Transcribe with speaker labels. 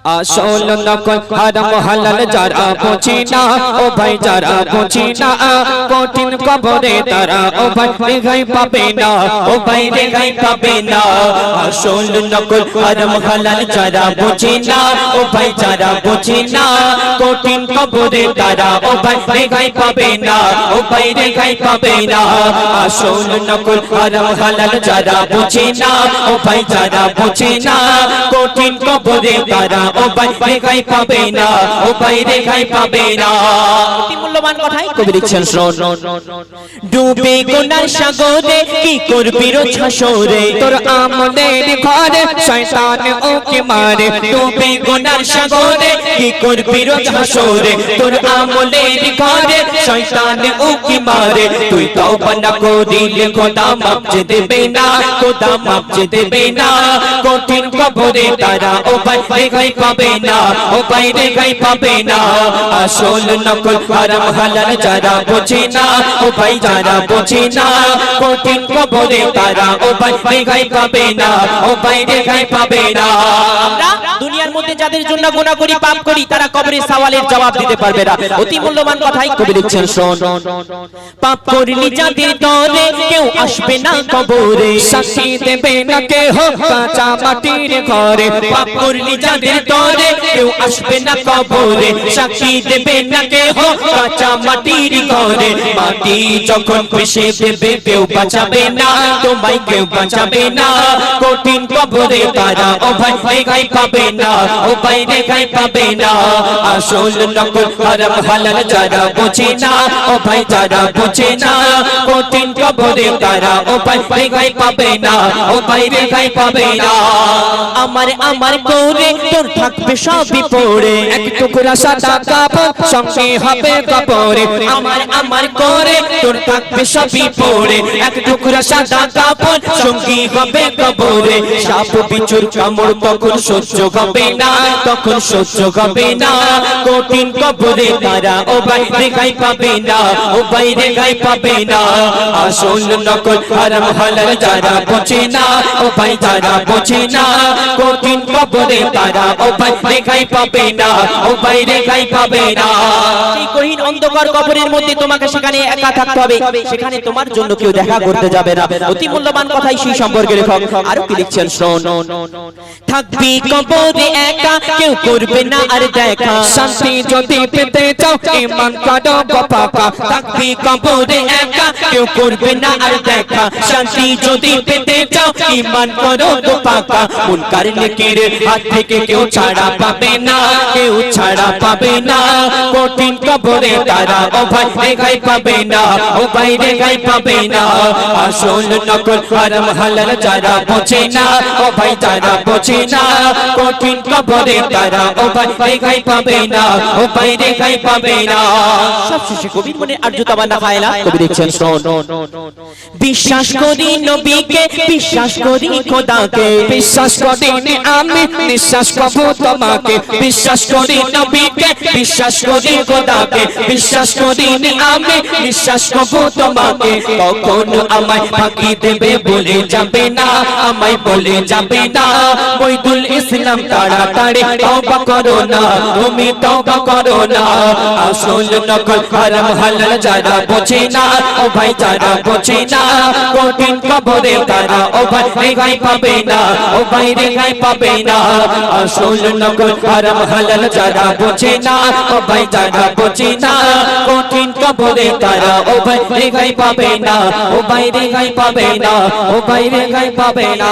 Speaker 1: আসল নকল হারাম হালাল যারা বোঝে না, ও ভাই যারা বোঝে না, কঠিন কবরে তারা ও ভাই রেহাই পাবে না, ও ভাই রেহাই পাবে না। আসল নকল হারাম হালাল যারা বোঝে না, ও ভাই যারা বোঝে না, কঠিন কবরে তারা ও ভাই রেহাই পাবে না, ও ভাই রেহাই পাবে না। আসল নকল হারাম হালাল যারা বোঝে না, ও ভাই যারা বোঝে না, কঠিন কবরে তারা ও ভাই রেহাই পাবে না, ও ভাই রেহাই পাবে না।
Speaker 2: অতি মূল্যবান কথাই
Speaker 1: কবি লিখছেন শোন, ডুবে গুনার সাগরে কি করবি রোজ হাসরে, তোর আমলের ঘরে শয়তান ওকে মারে। ডুবে গুনার সাগরে কি করবি রোজ হাসরে, তোর আমলের ঘরে শয়তান ওকে মারে। তুই তওবা না করিলে খোদা মাফ যে দেবে না, খোদা মাফ যে দেবে না। কঠিন কবরে তারা ও ভাই রেহাই পাবে না, ও ভাই রেহাই পাবে না। আসল নকল হারাম হালাল যারা বোঝে না, ও ভাই যারা বোঝে না, কঠিন কবরে তারা ও ভাই রেহাই পাবে না, ও ভাই রেহাই পাবে না।
Speaker 2: আমরা দুনিয়ার মধ্যে যাদের জন্য গুনাহ করি পাপ করি তারা কবরে সওয়ালের জবাব দিতে পারবে না। অতি মূল্যবান কথাই
Speaker 1: কবি লিখছেন শোন, পাপ করলি যাদের তরে কেউ আসবে না কবরে, সাক্ষী দেবে না কেহ কাঁচা মাটির ঘরে। পাপ করলি যাদের তরে কেউ আসবে না কবরে, সাক্ষী দেবে না কেহ কাঁচা মাটির ঘরে। মাটি যখন পিষে দেবে কেউ বাঁচাবে না, তোমায় কেউ বাঁচাবে না। কঠিন কবরে তারা ও ভাই রেহাই পাবে না, ও ভাই রেহাই পাবে না। আসল নকল হারাম হালাল যারা বোঝে না, ও ভাই যারা বোঝে না, কঠিন কবরে তারা ও ভাই রেহাই পাবে না, ও ভাই রেহাই পাবে না। আমার আমার করে তোর থাকবে সবই পড়ে, এক টুকরা সাদা কাপড় সঙ্গে হবে কবরে। আমার আমার করে তোর থাকবে সবই পড়ে, এক টুকরা সাদা কাপড় সঙ্গী হবে কবরে। সাপ বিছুর কামড় তখন সহ্য হবে না, তখন সহ্য হবে না। কঠিন কবরে তারা ও ভাই রেহাই পাবে না, ও ভাই রেহাই পাবে না। আসল নকল হারাম হালাল যারা বোঝে না, ও ভাই যারা বোঝে না, কঠিন কবরে তারা ও ভাই রেহাই পাবে না, ও ভাই রেহাই পাবে না।
Speaker 2: এই গহীন অন্ধকার কবরের মধ্যে তোমাকে সেখানে একা থাকতে হবে, সেখানে তোমার জন্য কেউ দেখা করতে যাবে না। অতি মূল্যবান কথাই সেই সম্পর্কে লেখক আরো কি লিখছেন শোন,
Speaker 1: থাকবি কবরে একা কেউ করবে না আর দেখা, শান্তি যদি পেতে চাও ঈমান করো পাকা। থাকবি কবরে একা কেউ করবে না আর দেখা, শান্তি যদি পেতে চাও ঈমান করো পাকা। মুনকার নেকির হাত থেকে কেউ ছাড়া পাবে না, কেউ ছাড়া পাবে না। কঠিন কবরে তারা ও ভাই রেহাই পাবে না, ও ভাই রেহাই পাবে না। আসল নকল হারাম হালাল যারা বোঝে না, ও ভাই যারা বোঝে না, কঠিন কবরে তারা ও ভাই রেহাই পাবে না, ও ভাই রেহাই পাবে না।
Speaker 2: সবশেষে কবির মনে আর্যতা বান্দা খায়লা
Speaker 1: কবি লিখছেন শোন, বিশ্বাস করি নবীকে, বিশ্বাস করি খোদাকে, বিশ্বাস করি আমি বিশ্বাস করব তোমাকে। বিশ্বাস করি নবীকে, বিশ্বাস করি খোদাকে, বিশ্বাস করি আমি বিশ্বাস করব তোমাকে। কখন আমায় ফাঁকি দেবে বলে যাবে না, আমায় বলে যাবে না। বৈদুল ইসলাম তাড়াতাড়ি তওবা করো না, তুমি তওবা করো না। আসল নকল হারাম হালাল যারা বোঝে না, ও ভাই যারা বোঝে না, কঠিন কবরে তারা ও ভাই রেহাই পাবে না, ও ভাই রেহাই পাবে না। আসল নকল হারাম হালাল যারা বোঝে না, ও ভাই যারা বোঝে না, কঠিন কবরে তারা ও ভাই রেহাই পাবে না, ও ভাই রেহাই পাবে না, ও ভাই রেহাই পাবে না।